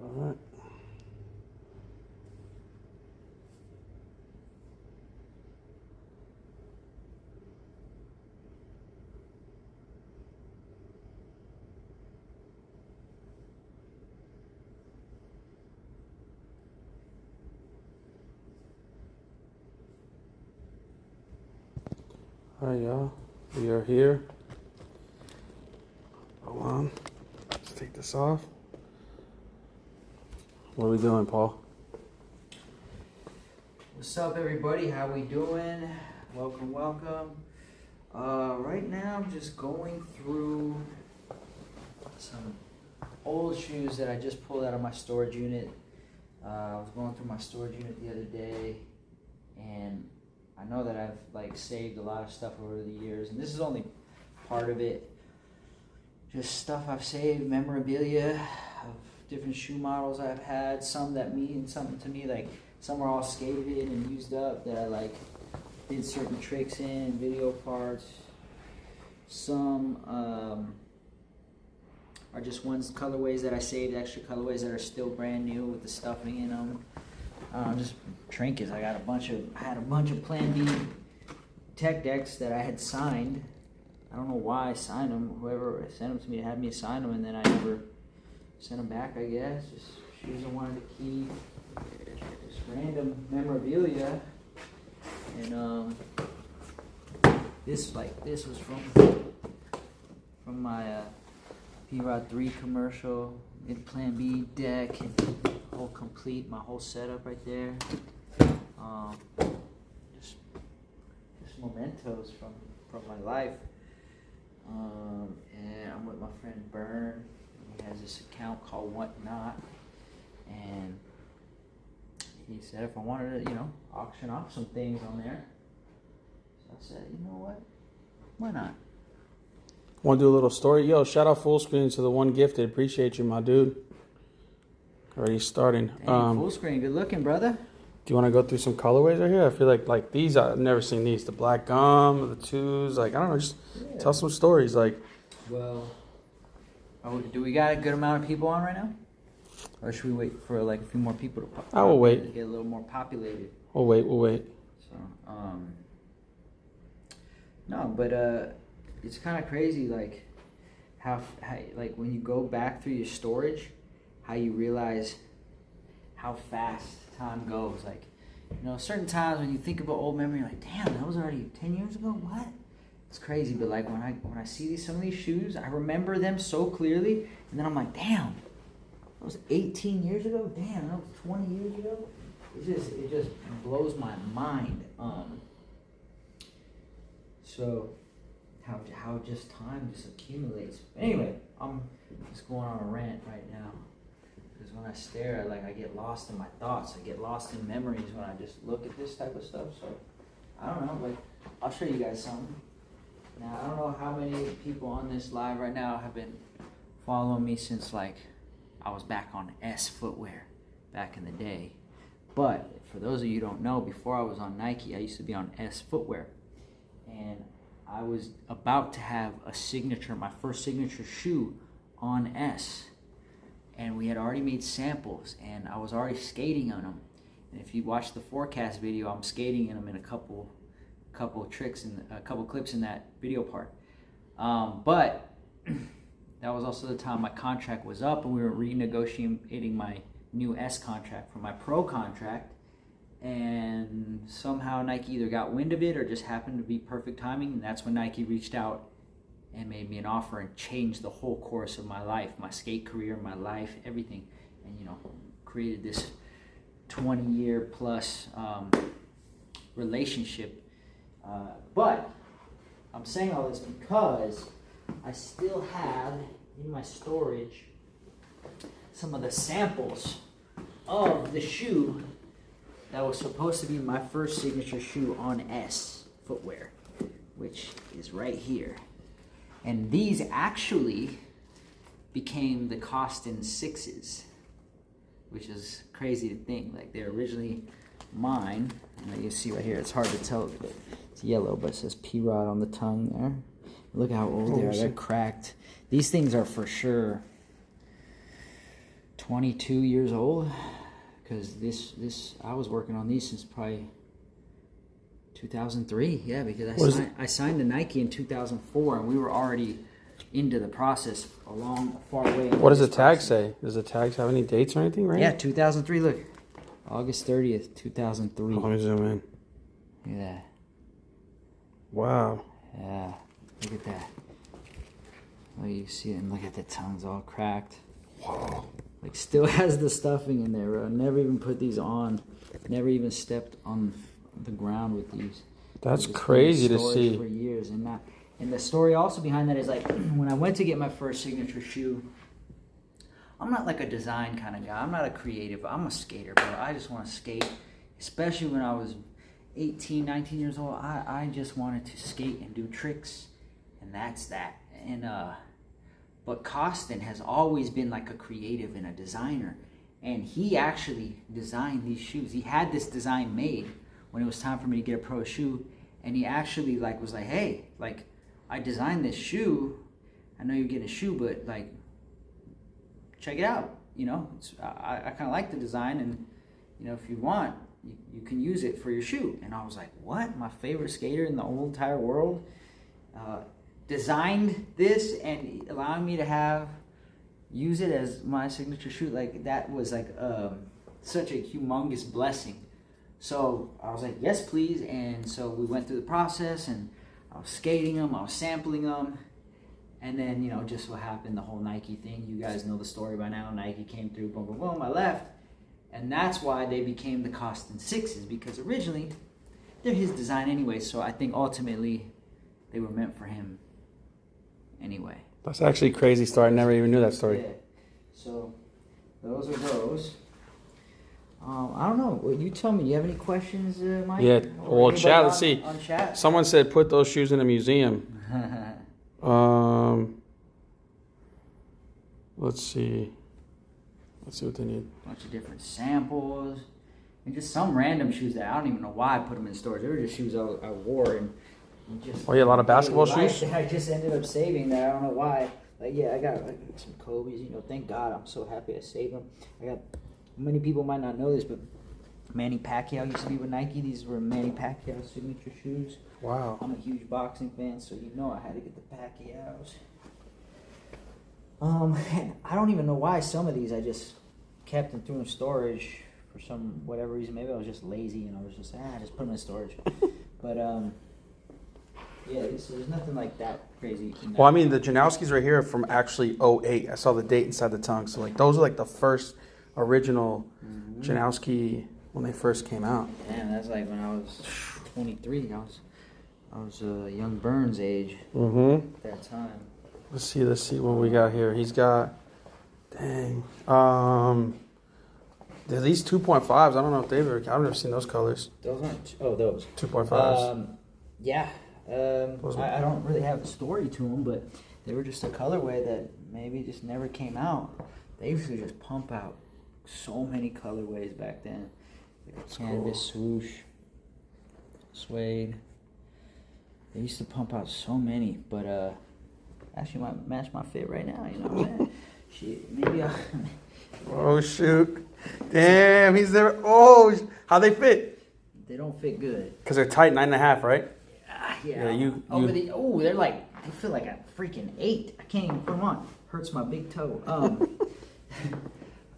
All right. All right, y'all. We are here. Hold on. Let's take this off. What are we doing, Paul? What's up, everybody? How we doing? Welcome, welcome. Right now, I'm just going through some old shoes that I just pulled out of my storage unit. I was going through my storage unit the other day, and I know that I've saved a lot of stuff over the years, and this is only part of it. Just stuff I've saved, memorabilia of different shoe models I've had, some that mean something to me, like some are all skated and used up that I did certain tricks in, video parts. Some are just colorways that I saved, extra colorways that are still brand new with the stuffing in them. Just trinkets. I had a bunch of Plan B tech decks that I had signed. I don't know why I signed them. Whoever sent them to me had me sign them, and then I never sent them back, I guess. Just shoes I wanted to keep. Just random memorabilia. And this was from my P-Rod 3 commercial, mid Plan B deck, and whole complete, my whole setup right there. Just mementos from my life. And I'm with my friend Bern. He has this account called Whatnot, and he said if I wanted to, auction off some things on there. So I said, you know what? Why not? Want to do a little story? Yo, shout out full screen to the one gifted. Appreciate you, my dude. Already starting. Dang, full screen. Good looking, brother. Do you want to go through some colorways right here? I feel like these, I've never seen these. The black gum, the twos, I don't know, just tell some stories. Well, do we got a good amount of people on right now? Or should we wait for a few more people to pop? I will wait. To get a little more populated. We'll wait. So, no, but it's kind of crazy, how when you go back through your storage, how you realize how fast time goes. Certain times when you think about old memory, you're like, damn, that was already 10 years ago? What? It's crazy, but when I see some of these shoes, I remember them so clearly, and then I'm like, damn, that was 18 years ago? Damn, that was 20 years ago? It just blows my mind. So how just time just accumulates. Anyway, I'm just going on a rant right now. Because when I stare, I get lost in my thoughts. I get lost in memories when I just look at this type of stuff. So, I don't know. I'll show you guys something. Now, I don't know how many people on this live right now have been following me since, I was back on S footwear back in the day. But, for those of you who don't know, before I was on Nike, I used to be on S footwear. And I was about to have my first signature shoe on S. And we had already made samples, and I was already skating on them. And if you watch the forecast video, I'm skating in them in a couple tricks and a couple clips in that video part. But that was also the time my contract was up, and we were renegotiating my new S contract for my pro contract. And somehow Nike either got wind of it or just happened to be perfect timing, and that's when Nike reached out and made me an offer and changed the whole course of my life, my skate career, my life, everything. And, created this 20-year plus relationship. But I'm saying all this because I still have in my storage some of the samples of the shoe that was supposed to be my first signature shoe on S footwear, which is right here. And these actually became the Costin 6s, which is crazy to think. They're originally mine. And you see right here, it's hard to tell, but it's yellow, but it says P-Rod on the tongue there. Look how old they are. They're cracked. These things are for sure 22 years old, because this I was working on these since probably 2003. Yeah, because I signed to Nike in 2004, and we were already into the process far away. What does the tag say? Does the tags have any dates or anything, right? Yeah, 2003. Look, August 30th, 2003. Let me zoom in. Look at that. Wow. Yeah, look at that. Oh, you see it, and look at the tongue's all cracked. Wow. Like, still has the stuffing in there, bro. Never even put these on. Never even stepped on the ground with these. That's It's been in crazy to storage see. for years, and the story also behind that is, like, when I went to get my first signature shoe, I'm not like a design kind of guy. I'm not a creative. I'm a skater, bro. I just want to skate. Especially when I was 18, 19 years old, I just wanted to skate and do tricks, and that's that. And but Costin has always been like a creative and a designer, and he actually designed these shoes. He had this design made when it was time for me to get a pro shoe, and he actually like was like, hey, like, I designed this shoe. I know you're getting a shoe, but like, check it out. You know, I kind of like the design, and you know, if you want, you can use it for your shoe. And I was like, what? My favorite skater in the whole entire world designed this and allowing me to use it as my signature shoe. Like, that was like such a humongous blessing. So I was like, yes, please. And so we went through the process, and I was skating them, I was sampling them. And then, you know, just what happened, the whole Nike thing. You guys know the story by now. Nike came through, boom, boom, boom, I left. And that's why they became the Costin 6s, because originally they're his design anyway. So I think ultimately they were meant for him anyway. That's actually a crazy story. I never even knew that story. Yeah. So those are those. I don't know. Well, you tell me. Do you have any questions, Mike? Yeah. Or Well, anybody chat. Let's see. on chat? Someone said put those shoes in a museum. Let's see. Let's see what they need. Bunch of different samples, and just some random shoes that I don't even know why I put them in storage. They were just shoes I wore, and just. Oh yeah, a lot of basketball shoes. I just ended up saving that. I don't know why. Like, yeah, I got like some Kobe's. You know, thank God. I'm so happy I saved them. I got. Many people might not know this, but Manny Pacquiao used to be with Nike. These were Manny Pacquiao signature shoes. Wow. I'm a huge boxing fan, so you know I had to get the Pacquiaos. And I don't even know why some of these I just kept and threw in storage for some whatever reason. Maybe I was just lazy and I was just just put them in storage. But yeah, there's nothing like that crazy. Well, I mean, the Janowskis right here are from actually 2008. I saw the date inside the tongue. So like those are like the first original Janowski when they first came out. Damn, that's like when I was 23. I was young Burns age at that time. Let's see what we got here. He's got, dang. They're these 2.5s. I don't know if I've never seen those colors. Those aren't, those. 2.5s. Yeah. I don't really have a story to them, but they were just a colorway that maybe just never came out. They used to just pump out so many colorways back then. Like canvas, swoosh, suede. They used to pump out so many, but actually might match my fit right now, you know what I'm saying? Shit, maybe I'll... Oh, shoot. Damn, he's there. Oh, how they fit? They don't fit good. Because they're tight, 9.5, right? Yeah. They're like, they feel like a freaking 8. I can't even put them on. Hurts my big toe.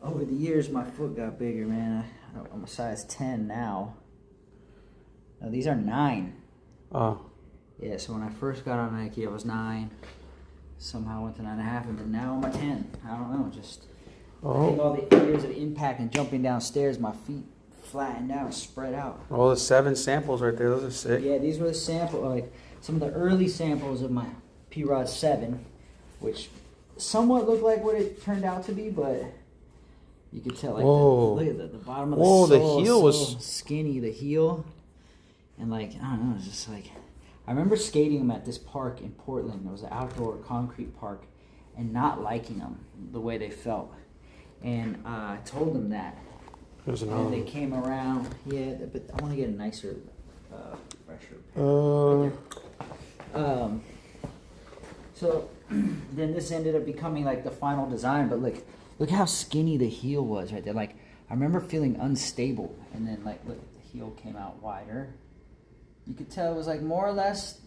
Over the years, my foot got bigger, man. I'm a size 10 now. No, these are 9. Oh. Yeah, so when I first got on Nike, I was 9. Somehow went to 9.5, and then now I'm a 10. I don't know, just... I think all the years of impact and jumping downstairs, my feet flattened out, spread out. Oh, the 7 samples right there. Those are sick. Yeah, these were the sample, like some of the early samples of my P-Rod 7, which somewhat looked like what it turned out to be, but you could tell, like, look at the bottom of the sole. The heel was so skinny, the heel. And, like, I don't know, it's just like... I remember skating them at this park in Portland. It was an outdoor concrete park, and not liking them the way they felt. And I told them that. And they came around. Yeah, but I want to get a nicer, fresher pair. So then this ended up becoming like the final design. But like Look how skinny the heel was right there. Like, I remember feeling unstable, and then like, look, the heel came out wider. You could tell it was like more or less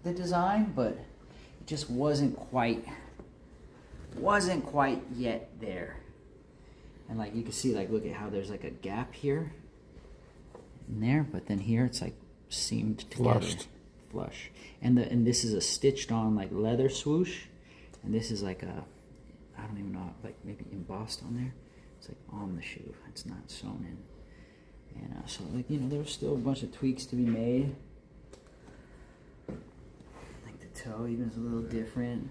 the design, but it just wasn't quite yet there. And like, you can see, like, look at how there's like a gap here and there, but then here it's like seamed together, flush. And this is a stitched on like leather swoosh, and this is like a, I don't even know, like maybe embossed on there. It's like on the shoe. It's not sewn in. And so, like, you know, there's still a bunch of tweaks to be made. Like the toe even is a little different.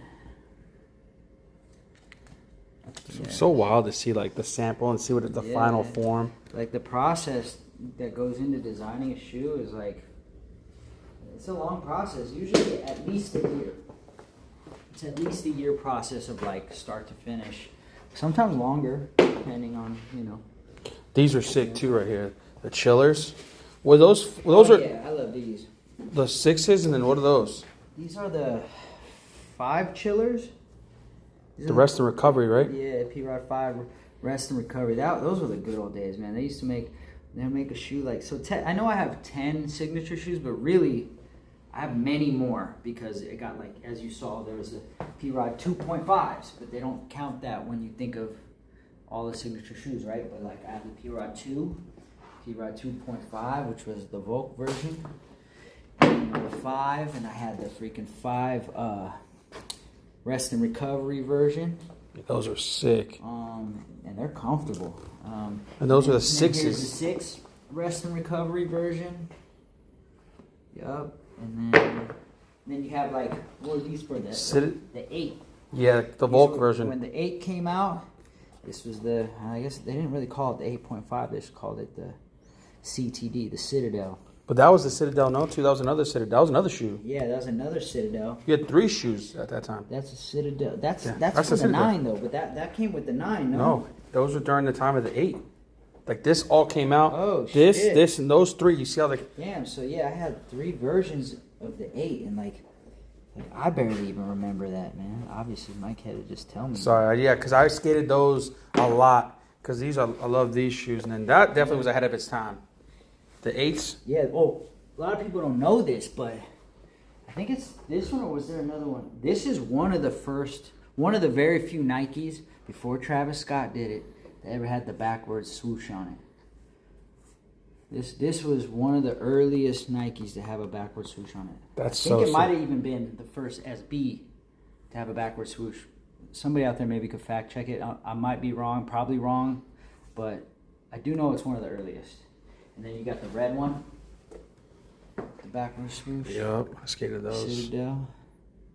Yeah. So wild to see like the sample and see what the final form. Like the process that goes into designing a shoe is like, it's a long process. Usually at least a year. It's at least a year process of like start to finish. Sometimes longer, depending on, you know. These are sick too, right here. The chillers. Were those are? Yeah, I love these. The 6s, and then what are those? These are the 5 chillers. The rest and recovery, right? Yeah, P-Rod 5 rest and recovery. Those were the good old days, man. They used to make a shoe like so. I know I have 10 signature shoes, but really, I have many more because it got like, as you saw, there was a P-Rod 2.5s, but they don't count that when you think of all the signature shoes, right? But like, I have the P-Rod 2, P-Rod 2.5, which was the Volk version, and the 5, and I had the freaking 5 rest and recovery version. Those are sick. And they're comfortable. And those are the 6s. Here's the 6 rest and recovery version. Yup. And then you have like, what are these for? The 8. Yeah, the Volk version. When the 8 came out, this was the, I guess they didn't really call it the 8.5. They just called it the CTD, the Citadel. But that was the Citadel, no? Too. That was another Citadel. That was another shoe. Yeah, that was another Citadel. You had 3 shoes at that time. That's a Citadel. That's for the Citadel. 9 though. But that came with the 9. No, those were during the time of the 8. Like this all came out. Oh, this, shit. This, and those 3. You see how they? Damn. So yeah, I had 3 versions of the 8, and like I barely even remember that, man. Obviously, Mike had to just tell me. Sorry, yeah, because I skated those a lot. Because I love these shoes, and then that definitely was ahead of its time. The 8s. Yeah. Oh, a lot of people don't know this, but I think it's this one, or was there another one? This is one of the very few Nikes before Travis Scott did it that ever had the backwards swoosh on it. This was one of the earliest Nikes to have a backwards swoosh on it. I think it might have even been the first SB to have a backwards swoosh. Somebody out there maybe could fact check it. I might be wrong, probably wrong, but I do know it's one of the earliest. And then you got the red one, the backwards swoosh. Yep, I skated those. Citadel.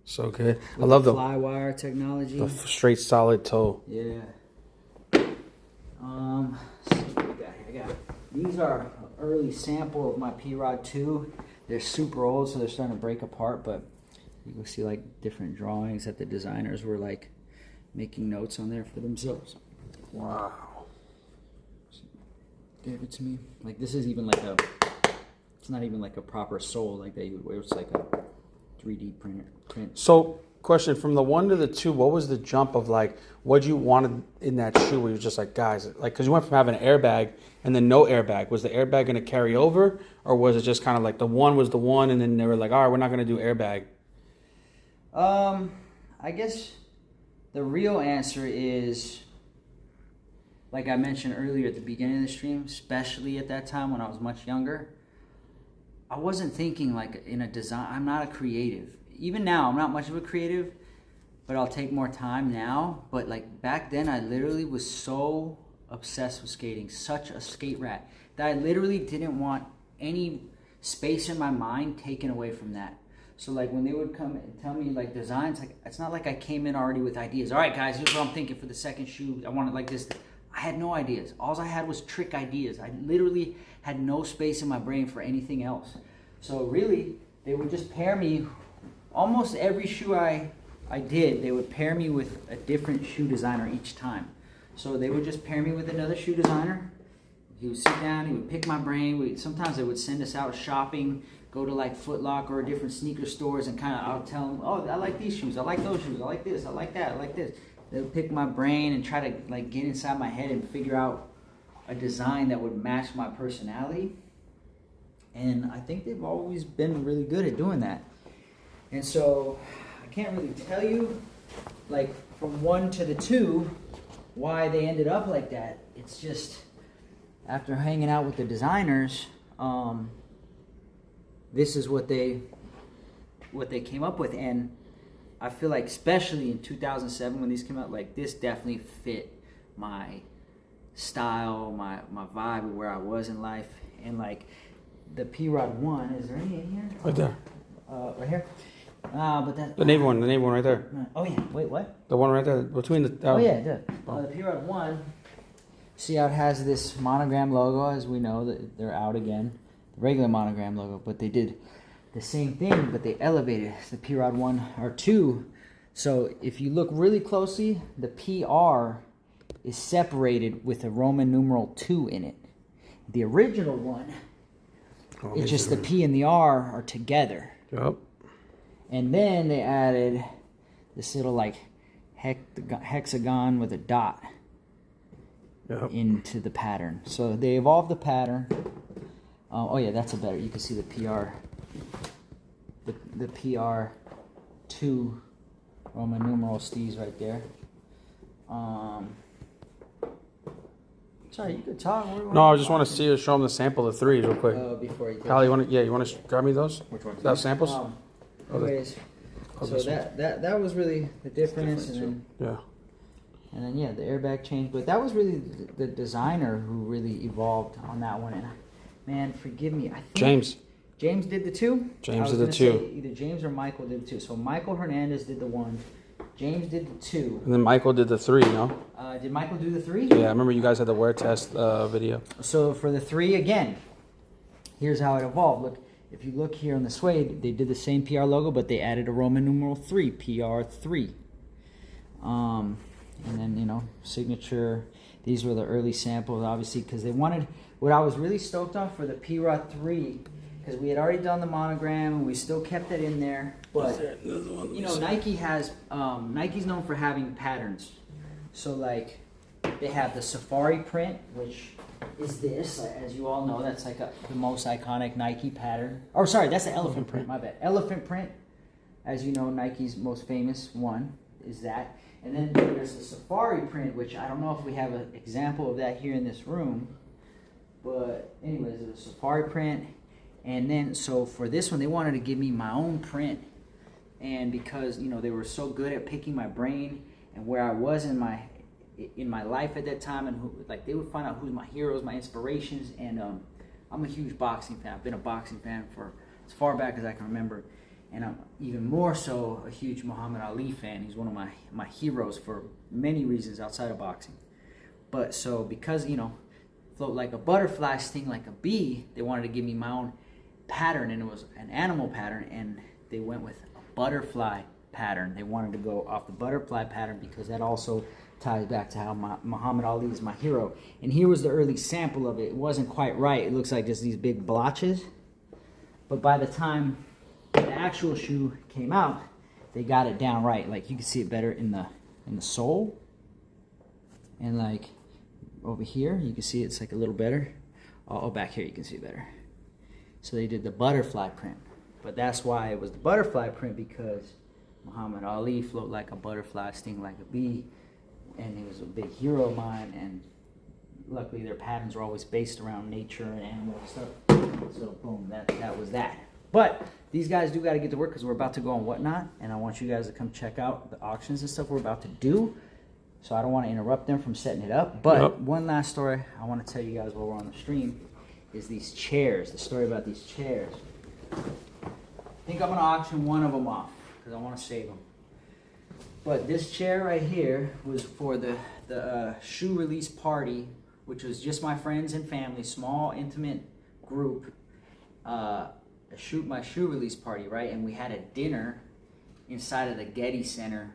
So good. With I love the Flywire technology. The straight solid toe. Yeah. So what we got here? These are an early sample of my P-Rod 2. They're super old, so they're starting to break apart, but you can see like different drawings that the designers were like making notes on there for themselves. Wow. Gave it to me. Like this is even like it's not even like a proper sole like they would wear. It's like a 3D print. So, question, from the 1 to the 2, what was the jump of like, what you wanted in that shoe where you were just like, guys, like, because you went from having an airbag and then no airbag. Was the airbag going to carry over, or was it just kind of like the 1 was the 1 and then they were like, all right, we're not going to do airbag? I guess the real answer is, like I mentioned earlier at the beginning of the stream, especially at that time when I was much younger, I wasn't thinking like in a design. I'm not a creative. Even now, I'm not much of a creative, but I'll take more time now. But like back then, I literally was so obsessed with skating, such a skate rat, that I literally didn't want any space in my mind taken away from that. So like when they would come and tell me like designs, like it's not like I came in already with ideas. All right, guys, here's what I'm thinking for the second shoe. I want it like this. I had no ideas. All I had was trick ideas. I literally had no space in my brain for anything else. So really, they would just pair me. Almost every shoe I did, they would pair me with a different shoe designer each time. So they would just pair me with another shoe designer. He would sit down, he would pick my brain. Sometimes they would send us out shopping, go to like Foot Locker or different sneaker stores, and kind of I'll tell them, oh, I like these shoes, I like those shoes, I like this, I like that, I like this. they would pick my brain and try to like get inside my head and figure out a design that would match my personality. And I think they've always been really good at doing that. And so I can't really tell you, like from 1 to the 2, why they ended up like that. It's just after hanging out with the designers, this is what they came up with. And I feel like especially in 2007 when these came out, like this definitely fit my style, my vibe, where I was in life. And like the P-Rod 1, is there any in here? Right there. Right here? But that The Navy one right there. Oh yeah, wait, what? The one right there between the. Oh yeah, the P-Rod 1. See how it has this monogram logo, as we know that they're out again, the regular monogram logo, but they did the same thing, but they elevated the P-Rod 1 or 2. So if you look really closely, the PR is separated with a Roman numeral 2 in it. The original one, it's just the P and the R are together. Yep. And then they added this little like hexagon with a dot into the pattern. So they evolved the pattern. Oh yeah, that's a better. You can see the PR, the PR 2 Roman numeral Steves right there. Sorry, you could talk. No, I just want to show them the sample of the 3s real quick. Before you. Kyle, you want to grab me those? Which ones? That samples? Anyways, so that was really the difference, and then yeah, the airbag changed, but that was really the designer who really evolved on that one. And man, forgive me, I think James did the 2. James did the 2. Either James or Michael did the 2. So Michael Hernandez did the 1. James did the 2. And then Michael did the 3, no? Did Michael do the 3? Yeah, I remember you guys had the wear test video. So for the 3, again, here's how it evolved. Look, if you look here on the suede, they did the same PR logo, but they added a Roman numeral 3, PR3. And then, you know, signature. These were the early samples, obviously, because they wanted, what I was really stoked on for the P-Rod 3, because we had already done the monogram, and we still kept it in there. But, you know, Nike has, Nike's known for having patterns. So, like, they have the safari print, which is this, as you all know, that's like the most iconic Nike pattern. Or sorry, that's the elephant print, my bad. Elephant print, as you know, Nike's most famous one is that. And then there's the safari print, which I don't know if we have an example of that here in this room. But anyways, there's a safari print. And then, so for this one, they wanted to give me my own print. And because, you know, they were so good at picking my brain and where I was in my life at that time, and who, like, they would find out who's my heroes, my inspirations. And I'm a huge boxing fan. I've been a boxing fan for as far back as I can remember, and I'm even more so a huge Muhammad Ali fan. He's one of my heroes for many reasons outside of boxing. But so because, you know, float like a butterfly, sting like a bee, they wanted to give me my own pattern, and it was an animal pattern, and they went with a butterfly pattern. They wanted to go off the butterfly pattern because that also ties back to how Muhammad Ali is my hero. And here was the early sample of it. It wasn't quite right. It looks like just these big blotches. But by the time the actual shoe came out, they got it down right. Like, you can see it better in the sole. And like over here, you can see it's like a little better. Oh, back here you can see it better. So they did the butterfly print. But that's why it was the butterfly print, because Muhammad Ali float like a butterfly, sting like a bee. And he was a big hero of mine, and luckily their patterns were always based around nature and animal stuff. So boom, that was that. But these guys do got to get to work, because we're about to go on Whatnot, and I want you guys to come check out the auctions and stuff we're about to do. So I don't want to interrupt them from setting it up. But one last story I want to tell you guys while we're on the stream is these chairs, the story about these chairs. I think I'm going to auction one of them off, because I want to save them. But this chair right here was for the shoe release party, which was just my friends and family, small, intimate group. My shoe release party, right? And we had a dinner inside of the Getty Center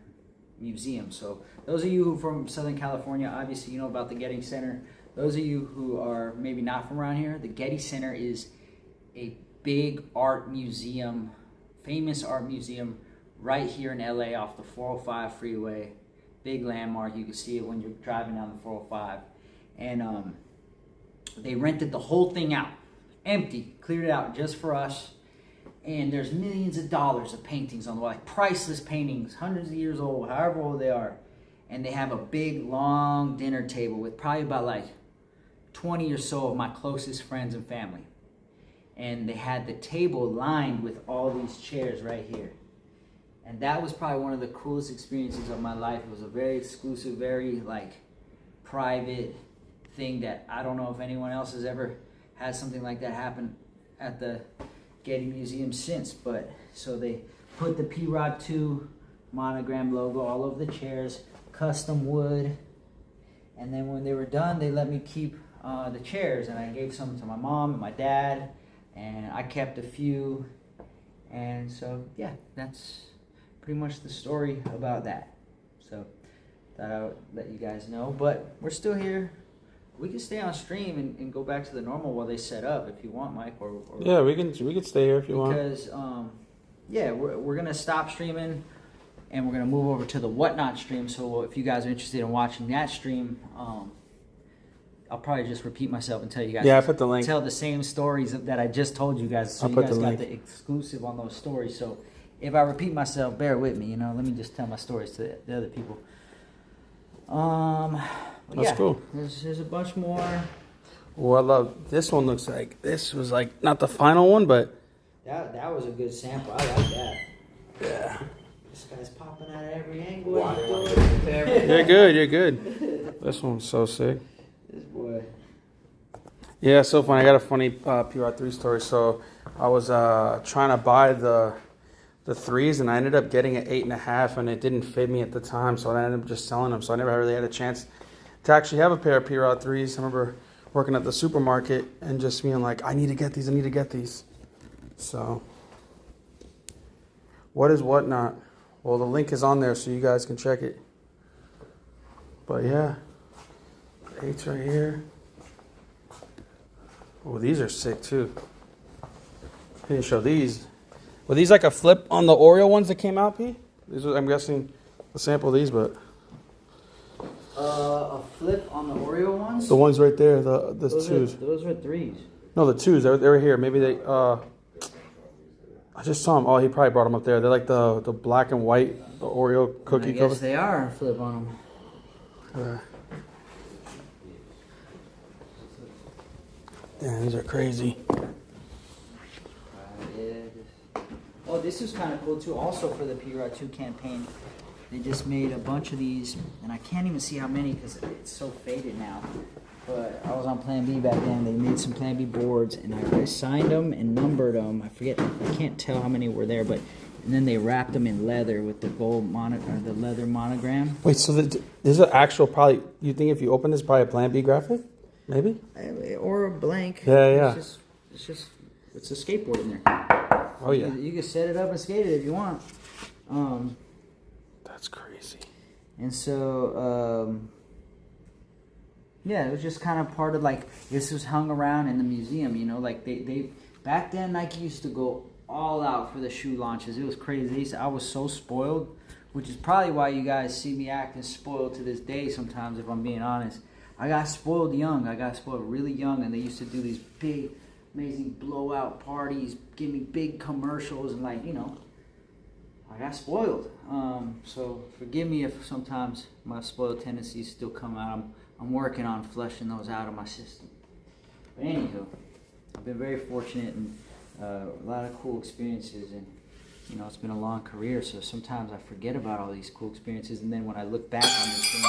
Museum. So those of you who are from Southern California, obviously you know about the Getty Center. Those of you who are maybe not from around here, the Getty Center is a big art museum, famous art museum, right here in LA off the 405 freeway. big landmark. You can see it when you're driving down the 405. And they rented the whole thing out, empty, cleared it out just for us. And there's millions of dollars of paintings on the wall, like priceless paintings, hundreds of years old, however old they are. And they have a big, long dinner table with probably about like 20 or so of my closest friends and family. And they had the table lined with all these chairs right here. And that was probably one of the coolest experiences of my life. It was a very exclusive, very like private thing that I don't know if anyone else has ever had something like that happen at the Getty Museum since. But so they put the P-Rod 2 monogram logo all over the chairs, custom wood. And then when they were done, they let me keep the chairs, and I gave some to my mom and my dad, and I kept a few. And so yeah, that's pretty much the story about that. So thought I would let you guys know. But we're still here. We can stay on stream and go back to the normal while they set up if you want, Mike. Or Yeah, we can stay here if you want. because yeah, we're gonna stop streaming and we're gonna move over to the Whatnot stream. So if you guys are interested in watching that stream, I'll probably just repeat myself and tell you guys. Yeah, I put the link. Tell the same stories that I just told you guys. So I'll you put guys the got link. the exclusive on those stories. So if I repeat myself, bear with me. You know, let me just tell my stories to the other people. That's yeah, cool. There's a bunch more. Well, I love this one. Looks like this was like not the final one, but That was a good sample. I like that. yeah. This guy's popping out at every angle. You're good. You're good. This one's so sick. This boy. Yeah, so funny. I got a funny PR3 story. So I was trying to buy the threes, and I ended up getting an 8.5, and it didn't fit me at the time, so I ended up just selling them. So I never really had a chance to actually have a pair of P-Rod 3s. I remember working at the supermarket and just being like, I need to get these. So what is Whatnot? Well, the link is on there so you guys can check it. But yeah, 8s right here. Oh, these are sick too. I didn't show these. Were these like a flip on the Oreo ones that came out, P? These are, I'm guessing a sample of these, but A flip on the Oreo ones? the ones right there, the those twos. Those were threes. No, the twos. They were here. Maybe they. I just saw them. Oh, he probably brought them up there. They're like the black and white, the Oreo cookie I guess cover. they are a flip on them. Damn, these are crazy. Oh, this is kind of cool too. Also for the P-Rod 2 campaign, they just made a bunch of these, and I can't even see how many because it's so faded now. But I was on Plan B back then. They made some Plan B boards, and I signed them and numbered them. I forget. I can't tell how many were there, but and then they wrapped them in leather with the gold the leather monogram. Wait, so this is an actual probably. You think if you open this, probably a Plan B graphic, maybe? Or a blank. Yeah. It's a skateboard in there. Oh yeah. You can set it up and skate it if you want. That's crazy. And so, yeah, it was just kind of part of like this was hung around in the museum. You know, like they back then Nike used to go all out for the shoe launches. It was crazy. I was so spoiled, which is probably why you guys see me acting spoiled to this day. Sometimes, if I'm being honest, I got spoiled young. I got spoiled really young, and they used to do these big, amazing blowout parties, give me big commercials, and like, you know, I got spoiled. So forgive me if sometimes my spoiled tendencies still come out. I'm working on flushing those out of my system. But anywho, I've been very fortunate and a lot of cool experiences, and you know, it's been a long career, so sometimes I forget about all these cool experiences, and then when I look back on this thing,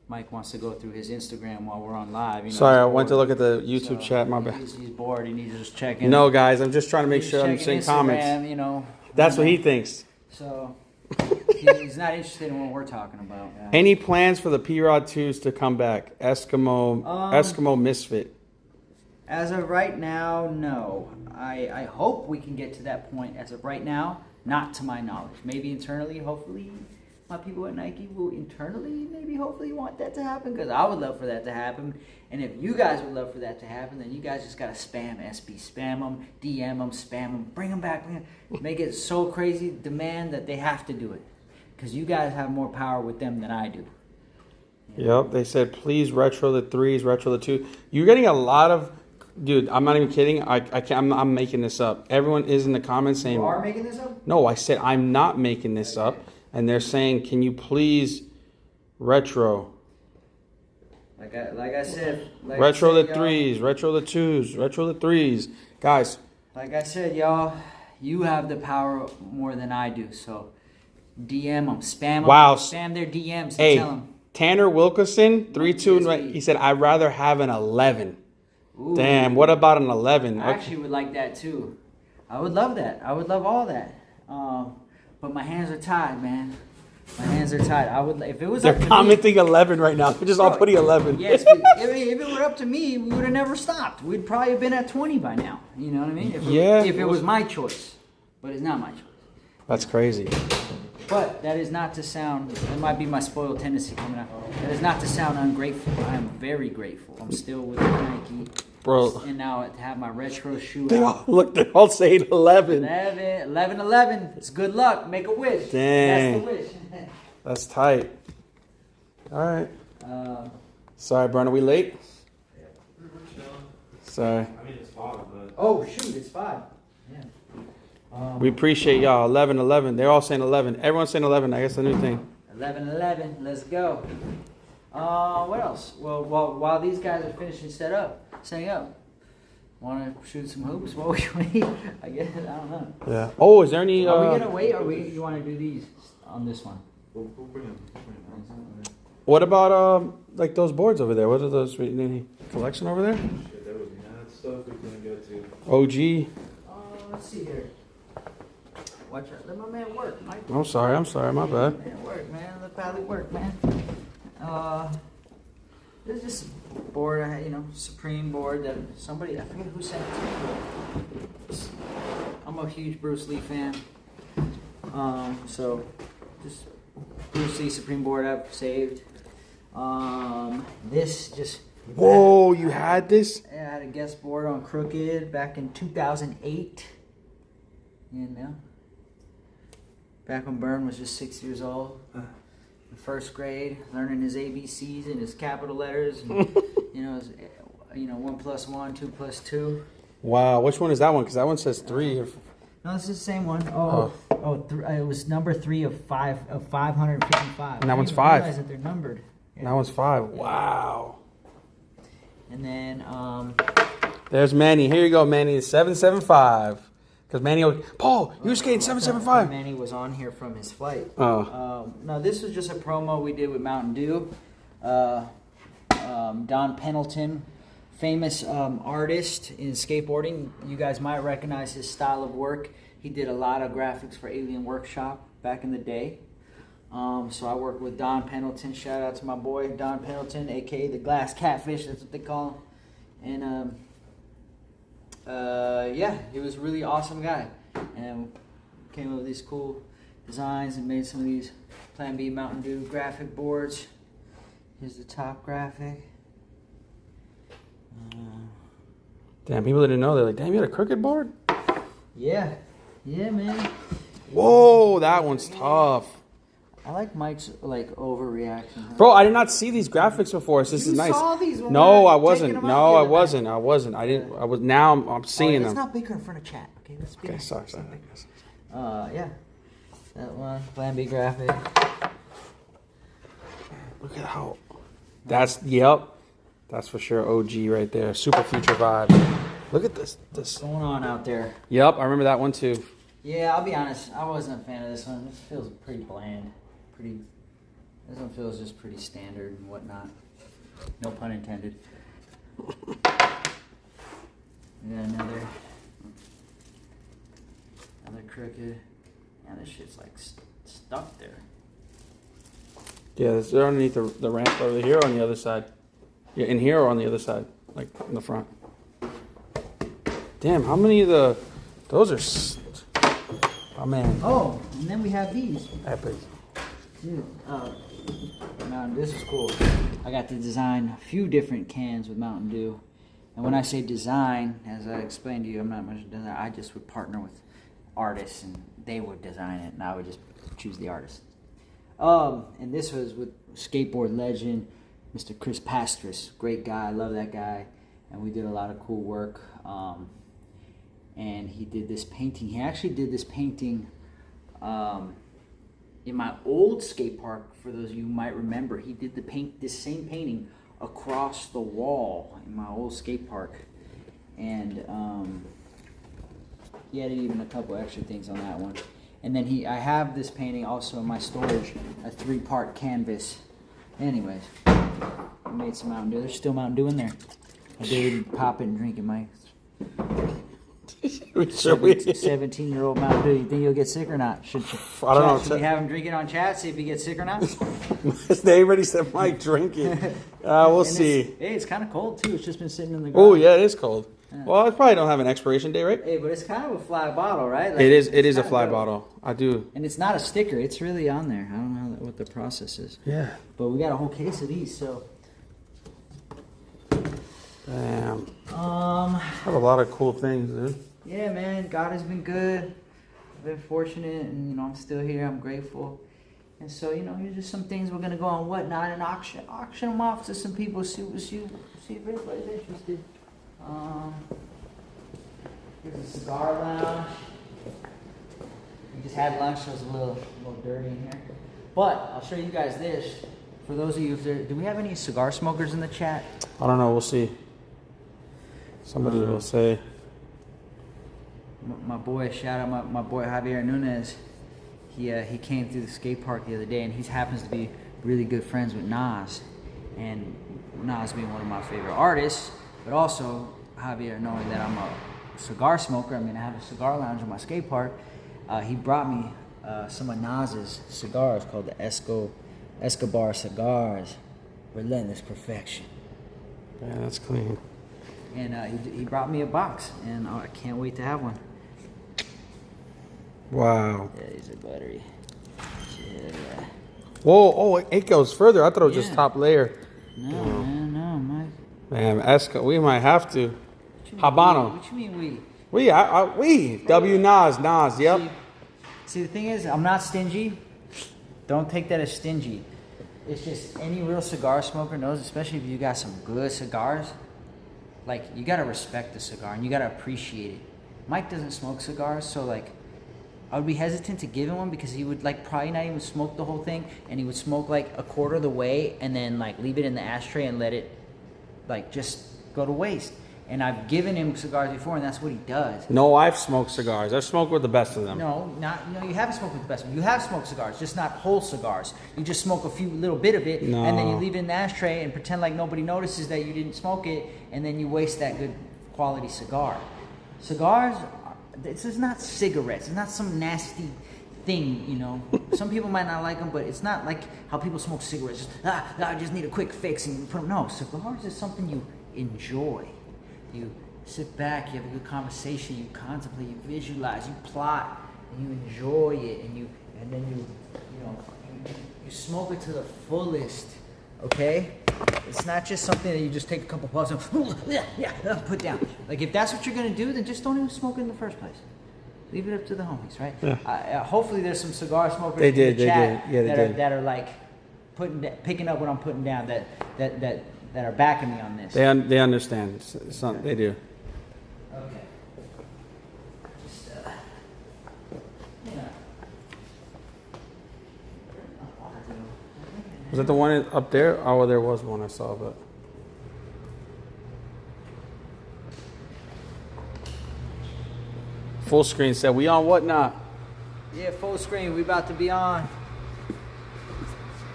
Mike wants to go through his Instagram while we're on live. You know, Sorry, I went to look at the YouTube so chat. My bad. He's bored. He needs to just check in. No, guys, I'm just trying to make He's sure I'm checking seeing Instagram, comments. You know, That's what he thinks. So he's not interested in what we're talking about. Yeah. Any plans for the P-Rod 2s to come back? Eskimo Misfit. As of right now, no. I hope we can get to that point. As of right now, not to my knowledge. Maybe internally, hopefully, my people at Nike will internally, maybe, hopefully want that to happen, because I would love for that to happen. And if you guys would love for that to happen, then you guys just got to spam SB. Spam them, DM them, spam them, bring them back. Make it so crazy, demand that they have to do it. because you guys have more power with them than I do. Yep, they said please retro the 3s, retro the 2. You're getting a lot of, dude. I'm not even kidding. I can't. I'm making this up. Everyone is in the comments saying, You are making this up? no, I said I'm not making this up, and they're saying, can you please retro? Like I said, Retro the 3s, retro the 2s, retro the 3s, guys. Like I said, y'all, you have the power more than I do. So DM them, spam them, Wow. spam their DMs, and Hey, tell them. Tanner Wilkerson, 3-2, and PSP. he said I'd rather have an 11. Ooh. Damn, what about an 11? I actually would like that too. I would love that. I would love all that. But my hands are tied, man. My hands are tied. I would if it was. They're up to commenting 11 right now. They're just all putting 11. Yes, if it were up to me, we would have never stopped. We'd probably have been at 20 by now. You know what I mean? If it was my choice, but it's not my choice. That's crazy. But that is not to sound. That might be my spoiled tendency coming out. That is not to sound ungrateful. I am very grateful. I'm still with Nike. Bro. And now to have my retro shoe They out. all, look, they're all saying 11. 11. It's good luck. Make a wish. Dang. That's the wish. That's tight. All right. uh, Sorry, Brian. Are we late? Sorry. I mean, it's fog, but oh, shoot. It's 5. Yeah. We appreciate y'all. 11. They're all saying 11. Everyone's saying 11. I guess the new thing. 11. Let's go. What else? Well, while these guys are finishing setting up, want to shoot some hoops while we wait? I guess I don't know. Yeah. Oh, is there any? Are we gonna wait? Or you want to do these on this one? we'll bring them. What about like those boards over there? What are those? Any collection over there? Shit, there was mad stuff we couldn't get to. OG. Let's see here. Watch out. Let my man work, Mike. I'm sorry. My bad. Man, work, man. Let Pally work, man. This is just a board, Supreme board that somebody, I forget who sent it to me. I'm a huge Bruce Lee fan. So just Bruce Lee Supreme board I've saved. This just. Whoa, you had this? I had a guest board on Crooked back in 2008. Back when Byrne was just 6 years old. In first grade, learning his ABCs and his capital letters. And, his, 1 + 1, 2 + 2. Wow, which one is that one? Because that one says 3. No, this is the same one. It was number 3 of 555. And that one's I didn't 5. realize that they're numbered. Yeah. That one's 5. Wow. And then, There's Manny. Here you go, Manny. 775. Because Manny, Paul, you were skating 775. Manny was on here from his flight. Oh. No, this was just a promo we did with Mountain Dew. Don Pendleton, famous artist in skateboarding. You guys might recognize his style of work. He did a lot of graphics for Alien Workshop back in the day. So I worked with Don Pendleton. Shout out to my boy Don Pendleton, aka the Glass Catfish. That's what they call him. And he was a really awesome guy, and came up with these cool designs and made some of these Plan B Mountain Dew graphic boards. Here's the top graphic. Damn, people didn't know. They're like, damn, you had a crooked board? Yeah, man. Whoa, that one's tough. I like Mike's overreaction. Bro, I did not see these graphics before. So this You is nice. saw these when No, we were I taking wasn't. them out No, the I other wasn't. night. I wasn't. I didn't. I was. Now I'm seeing Let's them. not bicker in front of chat. Okay, let's be Okay, nice. sorry. Yeah. That one, Plan B graphic. Look at how. Yep. That's for sure OG right there. Super future vibes. Look at this. What's going on out there? Yep, I remember that one too. Yeah, I'll be honest. I wasn't a fan of this one. This feels pretty bland. This one feels just pretty standard and whatnot. No pun intended. We got another crooked. And this shit's like stuck there. Yeah, they're underneath the ramp over here or on the other side. Yeah, in here or on the other side, like in the front. Damn, how many of those are? Oh man. Oh, and then we have these. Epic. Dude, Mountain, this is cool. I got to design a few different cans with Mountain Dew. And when I say design, as I explained to you, I'm not much of a designer. I just would partner with artists and they would design it and I would just choose the artist. And this was with skateboard legend, Mr. Chris Pastris. Great guy, I love that guy. And we did a lot of cool work. And he did this painting. He actually did this painting in my old skate park. For those of you who might remember, he did this same painting across the wall in my old skate park. And he added even a couple extra things on that one. And then I have this painting also in my storage, a 3-part canvas. Anyways, I made some Mountain Dew. There's still Mountain Dew in there. I did pop it and drink it, Mike. 17-year-old Mountain Dew. You think you'll get sick or not? Should we have him drink it on chat, see if he gets sick or not? They already said, Mike, drink it. We'll see. It's kind of cold, too. It's just been sitting in the ground. Oh, yeah, it is cold. Yeah. Well, it probably don't have an expiration date, right? Hey, but it's kind of a fly bottle, right? Like, it is a fly bottle. I do. And it's not a sticker. It's really on there. I don't know what the process is. Yeah. But we got a whole case of these, so. Damn. I have a lot of cool things, dude. Yeah, man. God has been good. I've been fortunate, and I'm still here. I'm grateful. And so, here's just some things we're gonna go on Whatnot and auction them off to some people. See if anybody's interested. Here's a cigar lounge. We just had lunch, so it's a little dirty in here. But I'll show you guys this. For those of you, do we have any cigar smokers in the chat? I don't know. We'll see. Somebody will say. My boy, shout out my boy Javier Nunez. He came through the skate park the other day, and he happens to be really good friends with Nas. And Nas being one of my favorite artists, but also Javier knowing that I'm a cigar smoker. I have a cigar lounge in my skate park. He brought me some of Nas's cigars called the Escobar cigars. Relentless perfection. Yeah, that's clean. And he brought me a box, and I can't wait to have one. Wow. Yeah, these are buttery. Yeah. Whoa, oh, it goes further. I thought it was just top layer. No, man, no, Mike. Man, we might have to. Habano. What you mean we? We. W Nas, yep. See, the thing is, I'm not stingy. Don't take that as stingy. It's just any real cigar smoker knows, especially if you got some good cigars, like, you got to respect the cigar and you got to appreciate it. Mike doesn't smoke cigars, so, I would be hesitant to give him one because he would, probably not even smoke the whole thing, and he would smoke, a quarter of the way and then, leave it in the ashtray and let it, just go to waste. And I've given him cigars before, and that's what he does. No, I've smoked cigars. I've smoked with the best of them. No, you haven't smoked with the best of them. You have smoked cigars, just not whole cigars. You just smoke a little bit of it, and then you leave it in the ashtray and pretend like nobody notices that you didn't smoke it, and then you waste that good quality cigar. Cigars, this is not cigarettes. It's not some nasty thing, Some people might not like them, but it's not like how people smoke cigarettes. I just need a quick fix and you put them. No, cigars is something you enjoy. You sit back, you have a good conversation, you contemplate, you visualize, you plot, and you enjoy it, and then you smoke it to the fullest. Okay? It's not just something that you just take a couple puffs and put down. If that's what you're gonna do, then just don't even smoke it in the first place. Leave it up to the homies, right? Yeah. Hopefully, there's some cigar smokers in the chat that are picking up what I'm putting down. That are backing me on this. They understand. They do. Okay. Just Was that the one up there? Oh, there was one I saw, but. Full screen said, we on Whatnot? Yeah, full screen. We about to be on.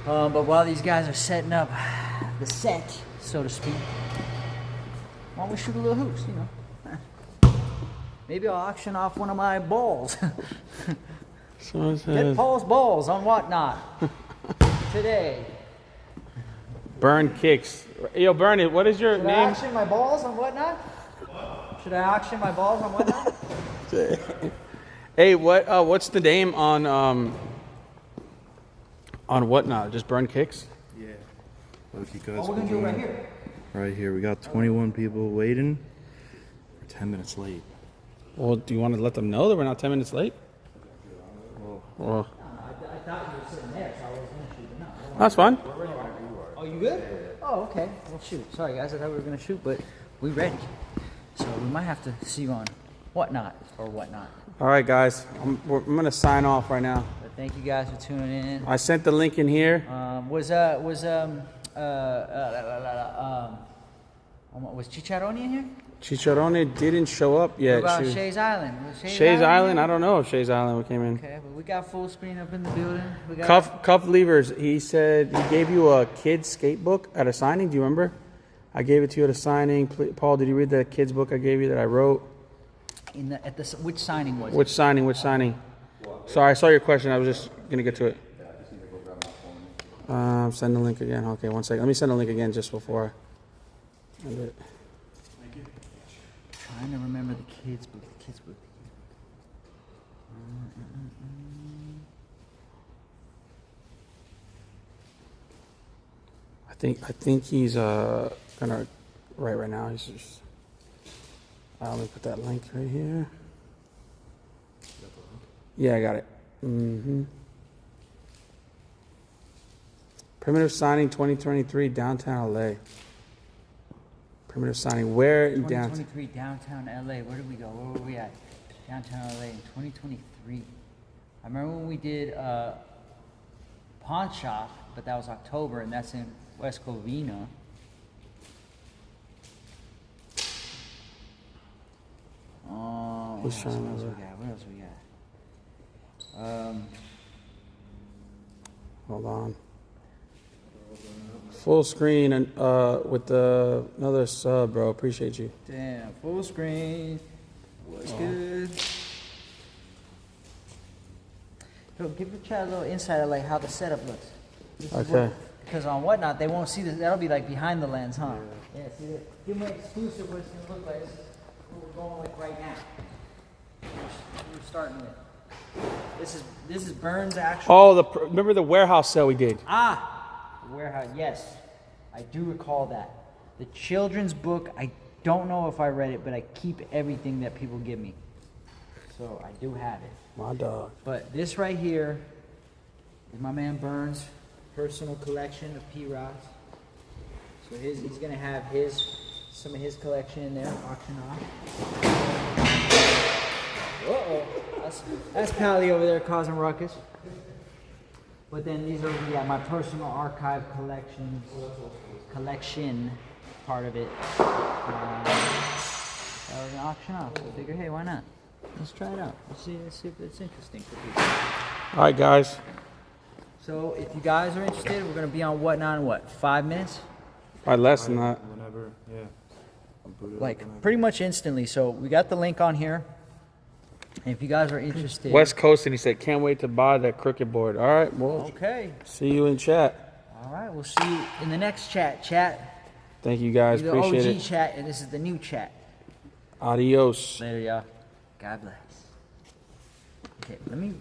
But while these guys are setting up the set, so to speak, why don't we shoot a little hoops, Maybe I'll auction off one of my balls. Get Paul's balls on Whatnot today. Burn Kicks. Yo, Burn it. What is your Should name? I auction my balls on Whatnot? Should I auction my balls on Whatnot? Hey, what's the name on Whatnot? Just Burn Kicks? Yeah. Well, if you guys We're gonna do it right here. Right here. We got 21 people waiting. We're 10 minutes late. Well, do you want to let them know that we're not 10 minutes late? Well, I thought you were sitting there, so I was That's fine. Oh, you good? Oh, okay. Well, shoot. Sorry, guys. I thought we were gonna shoot, but we ready. So we might have to see you on whatnot or whatnot. All right, guys. I'm gonna sign off right now. But thank you guys for tuning in. I sent the link in here. Was Chicharoni in here? Chicharone didn't show up What yet. about She- Shays Island? Was Shays Island. here? I don't know if Shays Island came in. Okay, but we got full screen up in the building. We got Cuff Levers. He said he gave you a kid's skate book at a signing. Do you remember? I gave it to you at a signing. Paul, did you read the kid's book I gave you that I wrote? which signing was it? Which signing? Which signing? Sorry, I saw your question. I was just gonna get to it. Send the link again. Okay, one second. Let me send the link again just before I end it. Trying to remember the kids book. The kids book. I think he's gonna write right now. He's just. Let me put that link right here. Yeah, I got it. Primitive signing 2023 downtown LA. Primitive signing where in downtown? 2023 downtown LA. Where did we go? Where were we at? Downtown LA in 2023. I remember when we did Pawn Shop, but that was October, and that's in West Covina. What Who's else, trying to what else we remember? got? What else we got? Hold on. Full screen and with another sub, bro. Appreciate you. Damn, full screen. What's good? Yo, give the chat a little insight of like how the setup looks. This is Okay. Because on Whatnot, they won't see this. That'll be like behind the lens, huh? Yeah, see that? Give them an exclusive what it's going to look like. This is what we're going with right now. We're starting with. This is Burns' actual. Oh, remember the warehouse sale we did? The warehouse. Yes, I do recall that. The children's book. I don't know if I read it, but I keep everything that people give me, so I do have it. My dog. But this right here is my man Burns' personal collection of P-Rods. So he's gonna have some of his collection in there, auction off. Uh-oh, that's Pally over there causing ruckus. But then these are my personal archive collection part of it. That was an auction off. So I figure, hey, why not? Let's try it out. Let's see if it's interesting for people. All right, guys. So if you guys are interested, we're gonna be on Whatnot in what, 5 minutes? Probably less than that. Whenever, yeah. I'll put it up Like whenever. pretty much instantly. So we got the link on here. And if you guys are interested, West Coast, and he said, can't wait to buy that crooked board. All right, well, okay. see you in chat. All right, we'll see you in the next chat. Chat. Thank you, guys. You're the Appreciate OG it. chat, and this is the new chat. Adios. Later, y'all. God bless. Okay, let me.